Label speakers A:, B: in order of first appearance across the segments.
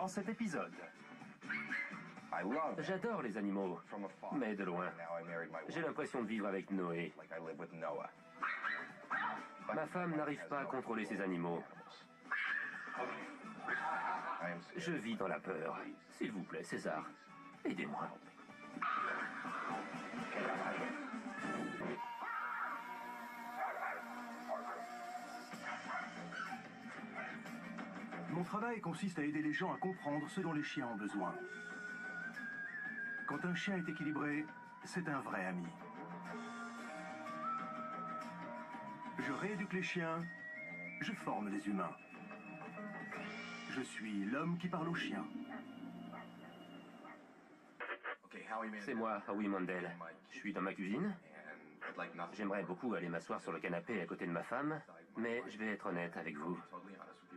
A: dans cet épisode.
B: J'adore les animaux, mais de loin. J'ai l'impression de vivre avec Noé. Ma femme n'arrive pas à contrôler ses animaux. Je vis dans la peur. S'il vous plaît, César, aidez-moi.
C: Mon travail consiste à aider les gens à comprendre ce dont les chiens ont besoin. Quand un chien est équilibré, c'est un vrai ami. Je rééduque les chiens, je forme les humains. Je suis l'homme qui parle aux chiens.
B: C'est moi, Howie Mandel. Je suis dans ma cuisine. J'aimerais beaucoup aller m'asseoir sur le canapé à côté de ma femme, mais je vais être honnête avec vous.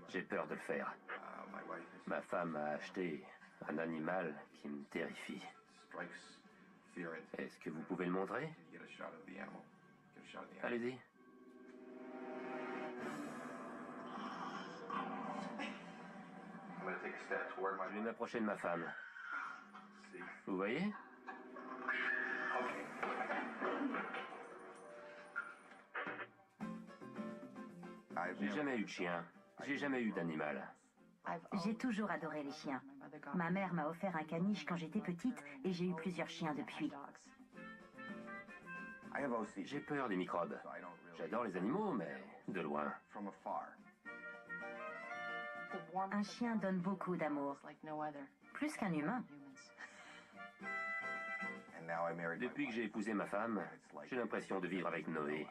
B: J'ai peur de le faire. Ma femme a acheté un animal qui me terrifie. Est-ce que vous pouvez le montrer? Allez-y. Je vais m'approcher de ma femme. Vous voyez? J'ai jamais eu de chien. J'ai jamais eu d'animal.
D: J'ai toujours adoré les chiens. Ma mère m'a offert un caniche quand j'étais petite et j'ai eu plusieurs chiens depuis.
B: J'ai peur des microbes. J'adore les animaux, mais de loin.
D: Un chien donne beaucoup d'amour, plus qu'un humain.
B: Depuis que j'ai épousé ma femme, j'ai l'impression de vivre avec Noé.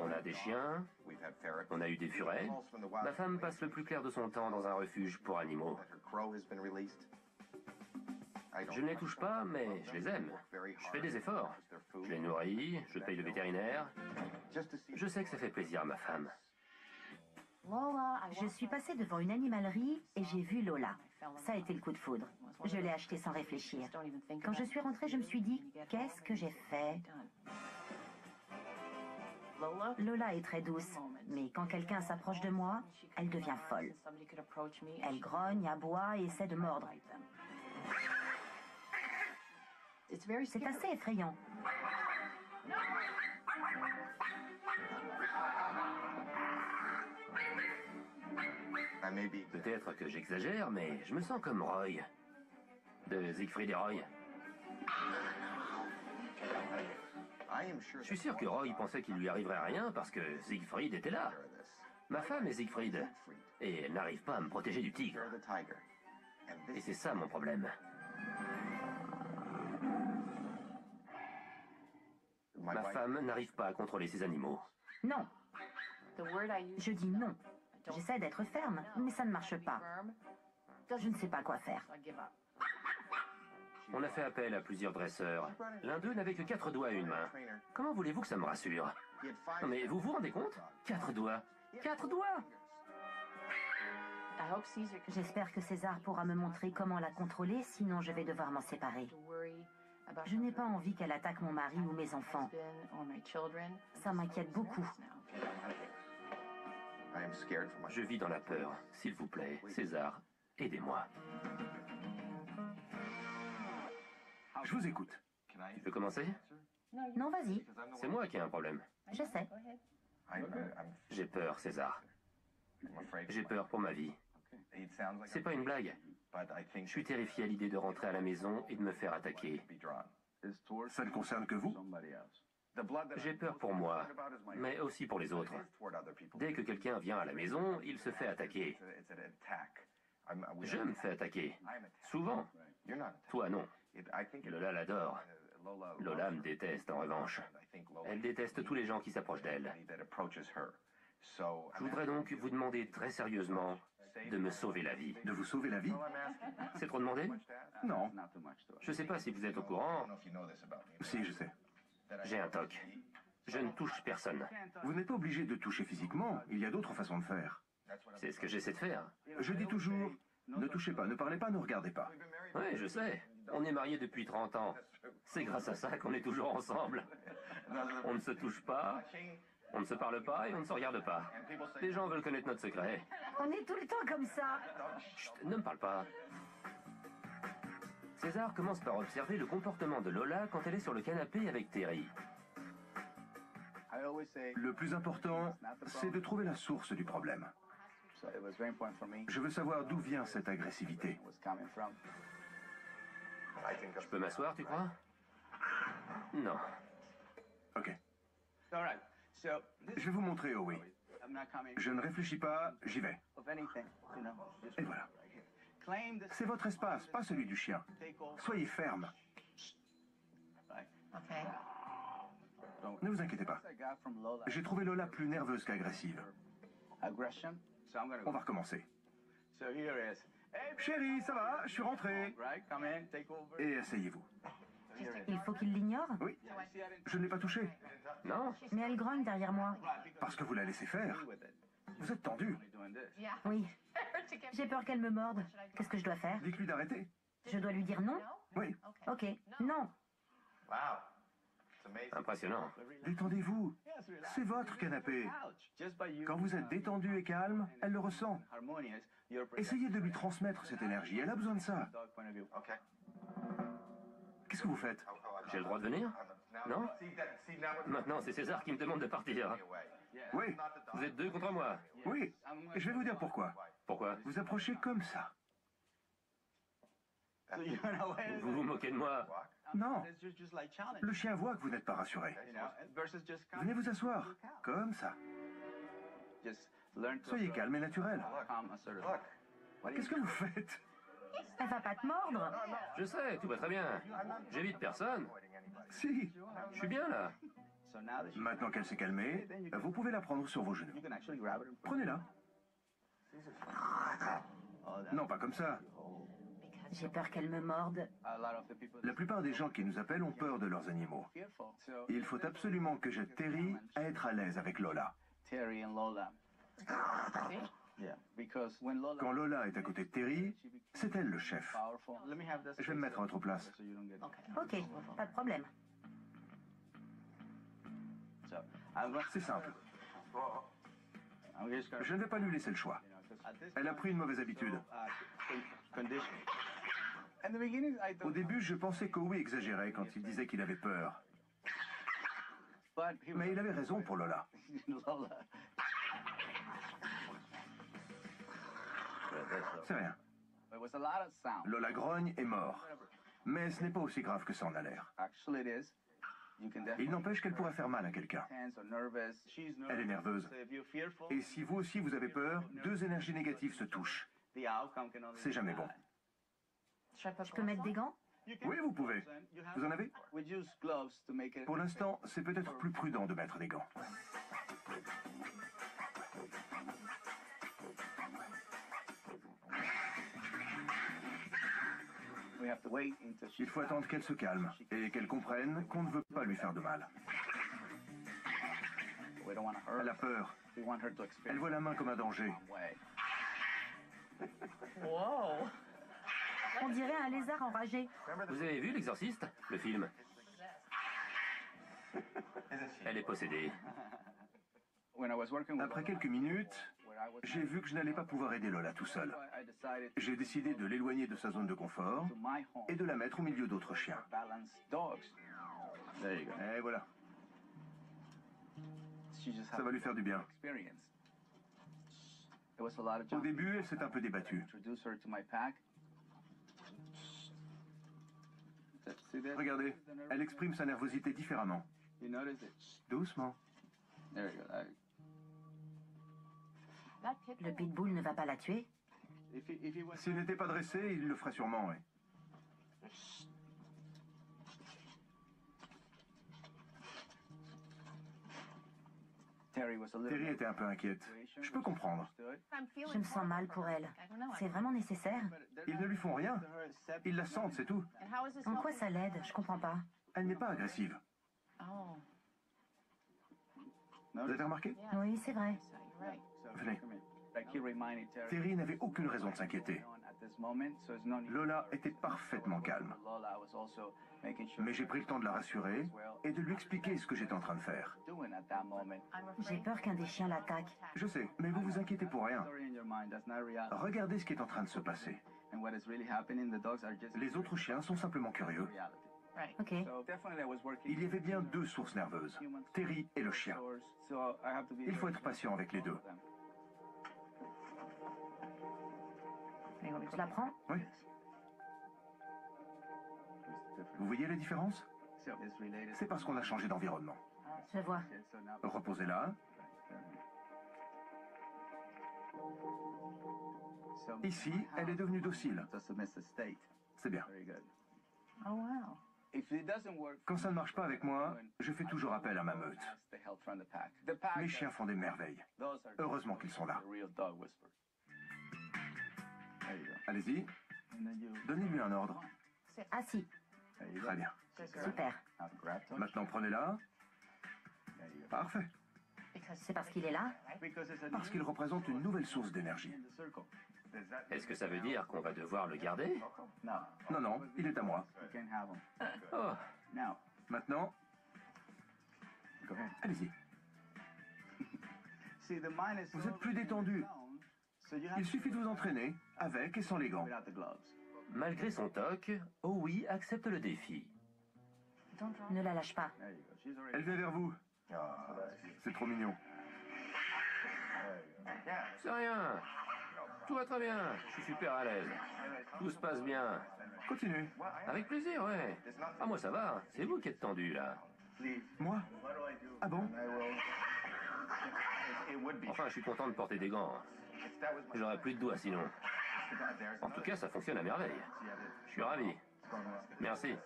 B: On a des chiens, on a eu des furets. Ma femme passe le plus clair de son temps dans un refuge pour animaux. Je ne les touche pas, mais je les aime. Je fais des efforts. Je les nourris, je paye le vétérinaire. Je sais que ça fait plaisir à ma femme.
D: Je suis passée devant une animalerie et j'ai vu Lola. Ça a été le coup de foudre. Je l'ai achetée sans réfléchir. Quand je suis rentrée, je me suis dit, qu'est-ce que j'ai fait? Lola est très douce, mais quand quelqu'un s'approche de moi, elle devient folle. Elle grogne, aboie et essaie de mordre. C'est assez effrayant.
B: Peut-être que j'exagère, mais je me sens comme Roy. De Siegfried et Roy. Je suis sûr que Roy pensait qu'il lui arriverait rien parce que Siegfried était là. Ma femme est Siegfried. Et elle n'arrive pas à me protéger du tigre. Et c'est ça mon problème. Ma femme n'arrive pas à contrôler ses animaux.
D: Non. Je dis non. J'essaie d'être ferme, mais ça ne marche pas. Je ne sais pas quoi faire.
B: On a fait appel à plusieurs dresseurs. L'un d'eux n'avait que 4 doigts et une main. Comment voulez-vous que ça me rassure? Non mais vous vous rendez compte? 4 doigts. 4 doigts!
D: J'espère que César pourra me montrer comment la contrôler, sinon je vais devoir m'en séparer. Je n'ai pas envie qu'elle attaque mon mari ou mes enfants. Ça m'inquiète beaucoup.
B: Je vis dans la peur. S'il vous plaît, César, aidez-moi.
C: Je vous écoute.
B: Tu peux commencer?
D: Non, vas-y.
B: C'est moi qui ai un problème.
D: Je sais.
B: J'ai peur, César. J'ai peur pour ma vie. C'est pas une blague. Je suis terrifié à l'idée de rentrer à la maison et de me faire attaquer.
C: Ça ne concerne que vous?
B: J'ai peur pour moi, mais aussi pour les autres. Dès que quelqu'un vient à la maison, il se fait attaquer. Je me fais attaquer. Souvent. Toi, non. Lola l'adore. Lola me déteste, en revanche. Elle déteste tous les gens qui s'approchent d'elle. Je voudrais donc vous demander très sérieusement de me sauver la vie.
C: De vous sauver la vie?
B: C'est trop demandé?
C: Non.
B: Je ne sais pas si vous êtes au courant.
C: Si, je sais.
B: J'ai un TOC. Je ne touche personne.
C: Vous n'êtes pas obligé de toucher physiquement. Il y a d'autres façons de faire.
B: C'est ce que j'essaie de faire.
C: Je dis toujours, ne touchez pas, ne parlez pas, ne regardez pas.
B: Oui, je sais. On est mariés depuis 30 ans. C'est grâce à ça qu'on est toujours ensemble. On ne se touche pas, On ne se parle pas et on ne se regarde pas. Les gens veulent connaître notre secret.
D: On est tout le temps comme ça.
B: Chut, ne me parle pas. César commence par observer le comportement de Lola quand elle est sur le canapé avec Terry.
C: Le plus important, c'est de trouver la source du problème. Je veux savoir d'où vient cette agressivité.
B: Je peux m'asseoir, tu crois? Non.
C: Ok. Je vais vous montrer, Howie. Je ne réfléchis pas, j'y vais. Et voilà. C'est votre espace, pas celui du chien. Soyez ferme. Ne vous inquiétez pas. J'ai trouvé Lola plus nerveuse qu'agressive. On va recommencer. Chérie, ça va? Je suis rentré. Et asseyez-vous.
D: Il faut qu'il l'ignore?
C: Oui. Je ne l'ai pas touchée.
B: Non?
D: Mais elle grogne derrière moi.
C: Parce que vous la laissez faire. Vous êtes tendu.
D: Oui. J'ai peur qu'elle me morde. Qu'est-ce que je dois faire?
C: Dites-lui d'arrêter.
D: Je dois lui dire non?
C: Oui.
D: Ok. Non.
B: Impressionnant.
C: Détendez-vous. C'est votre canapé. Quand vous êtes détendu et calme, elle le ressent. Essayez de lui transmettre cette énergie. Elle a besoin de ça. Qu'est-ce que vous faites?
B: J'ai le droit de venir? Non? Maintenant, c'est César qui me demande de partir.
C: Oui.
B: Vous êtes deux contre moi.
C: Oui. Et je vais vous dire pourquoi.
B: Pourquoi?
C: Vous approchez comme ça.
B: Vous vous moquez de moi?
C: Non. Le chien voit que vous n'êtes pas rassuré. Venez vous asseoir. Comme ça. Soyez calme et naturel. Qu'est-ce que vous faites?
D: Elle va pas te mordre.
B: Je sais, tout va très bien. J'évite personne.
C: Si.
B: Je suis bien là.
C: Maintenant qu'elle s'est calmée, vous pouvez la prendre sur vos genoux. Prenez-la. Non, pas comme ça.
D: J'ai peur qu'elle me morde.
C: La plupart des gens qui nous appellent ont peur de leurs animaux. Il faut absolument que j'aide Terry à être à l'aise avec Lola. Quand Lola est à côté de Terry, c'est elle le chef. Je vais me mettre à votre place.
D: Ok, pas de problème.
C: C'est simple. Je ne vais pas lui laisser le choix. Elle a pris une mauvaise habitude. Au début, je pensais qu'Howie exagérait quand il disait qu'il avait peur. Mais il avait raison pour Lola. C'est rien. Lola grogne et mord. Mais ce n'est pas aussi grave que ça en a l'air. Il n'empêche qu'elle pourrait faire mal à quelqu'un. Elle est nerveuse. Et si vous aussi vous avez peur, deux énergies négatives se touchent. C'est jamais bon.
D: Je peux mettre des gants?
C: Oui, vous pouvez. Vous en avez? Pour l'instant, c'est peut-être plus prudent de mettre des gants. Il faut attendre qu'elle se calme et qu'elle comprenne qu'on ne veut pas lui faire de mal. Elle a peur. Elle voit la main comme un danger.
D: Wow. On dirait un lézard enragé.
B: Vous avez vu L'Exorciste, le film? Elle est possédée.
C: Après quelques minutes, j'ai vu que je n'allais pas pouvoir aider Lola tout seul. J'ai décidé de l'éloigner de sa zone de confort et de la mettre au milieu d'autres chiens. Et voilà. Ça va lui faire du bien. Au début, elle s'est un peu débattue. Regardez, elle exprime sa nervosité différemment. Doucement.
D: Le pitbull ne va pas la tuer?
C: S'il n'était pas dressé, il le ferait sûrement, oui. Terry était un peu inquiète. Je peux comprendre.
D: Je me sens mal pour elle. C'est vraiment nécessaire?
C: Ils ne lui font rien. Ils la sentent, c'est tout.
D: En quoi ça l'aide? Je comprends pas.
C: Elle n'est pas agressive. Vous avez remarqué?
D: Oui, c'est vrai.
C: Venez. Terry n'avait aucune raison de s'inquiéter. Lola était parfaitement calme. Mais j'ai pris le temps de la rassurer et de lui expliquer ce que j'étais en train de faire.
D: J'ai peur qu'un des chiens l'attaque.
C: Je sais, mais vous vous inquiétez pour rien. Regardez ce qui est en train de se passer. Les autres chiens sont simplement curieux.
D: Ok.
C: Il y avait bien deux sources nerveuses, Terry et le chien. Il faut être patient avec les deux.
D: Je la prends?
C: Oui. Vous voyez la différence? C'est parce qu'on a changé d'environnement.
D: Je vois.
C: Reposez-la. Ici, elle est devenue docile. C'est bien.
D: Oh wow.
C: Quand ça ne marche pas avec moi, je fais toujours appel à ma meute. Mes chiens font des merveilles. Heureusement qu'ils sont là. Allez-y. Donnez-lui un ordre.
D: Assis.
C: Très bien.
D: Super.
C: Maintenant, prenez-la. Parfait.
D: C'est parce qu'il est là?
C: Parce qu'il représente une nouvelle source d'énergie.
B: Est-ce que ça veut dire qu'on va devoir le garder?
C: Non, non, il est à moi.
B: Oh,
C: Maintenant, allez-y. Vous êtes plus détendu. Il suffit de vous entraîner, avec et sans les gants.
B: malgré son toc, Owie accepte le défi.
D: Ne la lâche pas.
C: Elle vient vers vous. C'est trop mignon.
B: C'est rien. Tout va très bien. Je suis super à l'aise. Tout se passe bien.
C: Continue.
B: Avec plaisir, ouais. Ah, moi ça va. C'est vous qui êtes tendu, là.
C: Moi? Ah bon?
B: Enfin, je suis content de porter des gants. J'aurais plus de doigts sinon. En tout cas, ça fonctionne à merveille. Je suis ravi. Merci.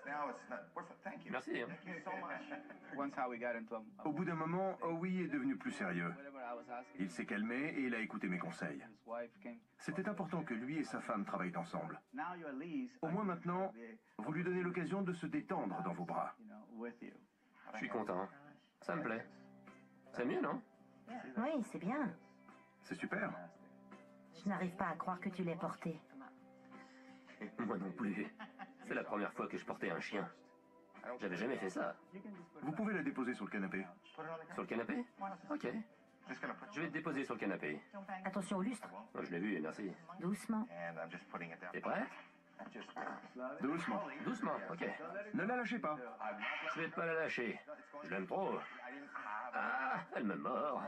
B: Merci. Hein.
C: Au bout d'un moment, Owie est devenu plus sérieux. Il s'est calmé et il a écouté mes conseils. C'était important que lui et sa femme travaillent ensemble. Au moins maintenant, vous lui donnez l'occasion de se détendre dans vos bras.
B: Je suis content. Ça me plaît. C'est mieux, non?
D: Oui, c'est bien.
C: C'est super.
D: Je n'arrive pas à croire que tu l'aies porté.
B: Moi non plus. C'est la première fois que je portais un chien. J'avais jamais fait ça.
C: Vous pouvez la déposer sur le canapé.
B: Sur le canapé? Ok. Je vais te déposer sur le canapé.
D: Attention au lustre.
B: Je l'ai vu, merci.
D: Doucement.
B: T'es prêt?
C: Doucement.
B: Doucement, ok.
C: Ne la lâchez pas.
B: Je vais pas la lâcher. Je l'aime trop. Ah, elle me mord.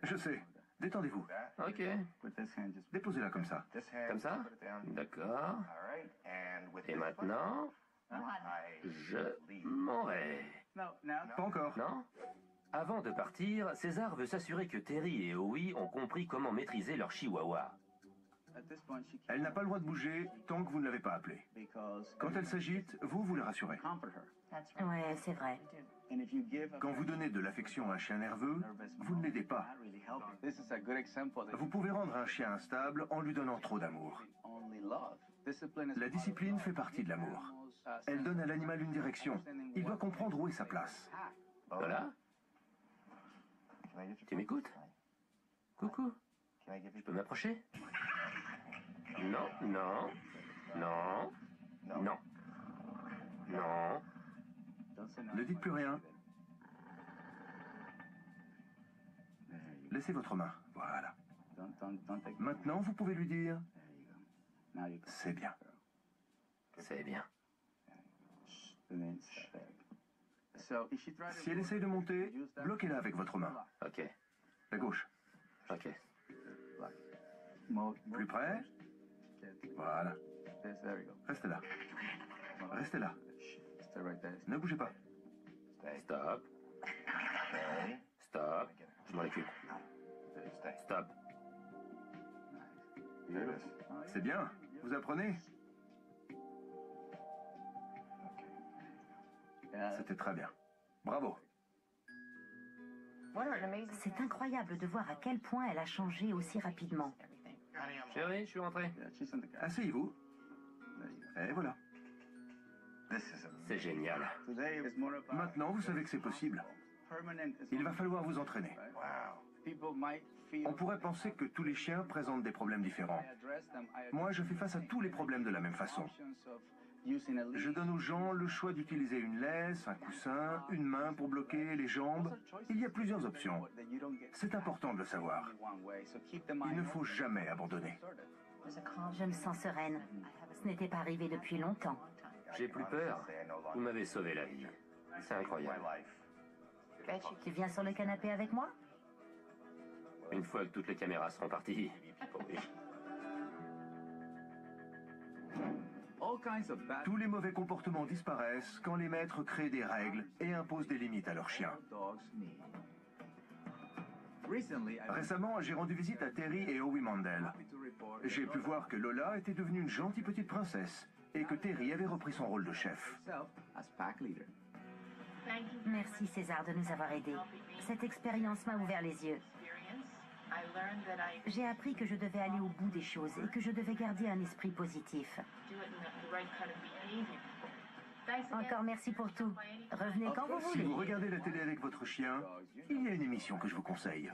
C: Je sais. Détendez-vous.
B: Ok.
C: Déposez-la comme ça.
B: Comme ça? D'accord. Et maintenant, je m'en vais.
C: Pas encore.
B: Non? Avant de partir, César veut s'assurer que Terry et Owie ont compris comment maîtriser leur chihuahua.
C: Elle n'a pas le droit de bouger tant que vous ne l'avez pas appelée. Quand elle s'agite, vous la rassurez.
D: Ouais, c'est vrai.
C: Quand vous donnez de l'affection à un chien nerveux, vous ne l'aidez pas. Vous pouvez rendre un chien instable en lui donnant trop d'amour. La discipline fait partie de l'amour. Elle donne à l'animal une direction. Il doit comprendre où est sa place.
B: Voilà. Tu m'écoutes? Coucou. Je peux m'approcher? Non, non, non, non, non.
C: Ne dites plus rien. Laissez votre main. Voilà. Maintenant, vous pouvez lui dire « C'est bien ».
B: C'est bien.
C: Si elle essaye de monter, bloquez-la avec votre main.
B: Ok,
C: La gauche.
B: ok.
C: Plus près. Voilà. Restez là. Restez là. Ne bougez pas.
B: Stop. Stop. Je m'en occupe. Stop.
C: C'est bien. Vous apprenez? C'était très bien. Bravo.
D: C'est incroyable de voir à quel point elle a changé aussi rapidement.
B: Chérie, je suis rentré.
C: Asseyez-vous. Et voilà.
B: C'est génial.
C: Maintenant, vous savez que c'est possible. Il va falloir vous entraîner. On pourrait penser que tous les chiens présentent des problèmes différents. Moi, je fais face à tous les problèmes de la même façon. Je donne aux gens le choix d'utiliser une laisse, un coussin, une main pour bloquer les jambes. Il y a plusieurs options. C'est important de le savoir. Il ne faut jamais abandonner.
D: Je me sens sereine. Ce n'était pas arrivé depuis longtemps.
B: J'ai plus peur. Vous m'avez sauvé la vie. C'est incroyable.
D: Tu viens sur le canapé avec moi?
B: Une fois que toutes les caméras seront parties. Oui.
C: Tous les mauvais comportements disparaissent quand les maîtres créent des règles et imposent des limites à leurs chiens. Récemment, j'ai rendu visite à Terry et Howie Mandel. J'ai pu voir que Lola était devenue une gentille petite princesse et que Terry avait repris son rôle de chef.
D: Merci César de nous avoir aidés. Cette expérience m'a ouvert les yeux. J'ai appris que je devais aller au bout des choses et que je devais garder un esprit positif. Encore merci pour tout. Revenez quand vous voulez.
C: Si vous regardez la télé avec votre chien, il y a une émission que je vous conseille.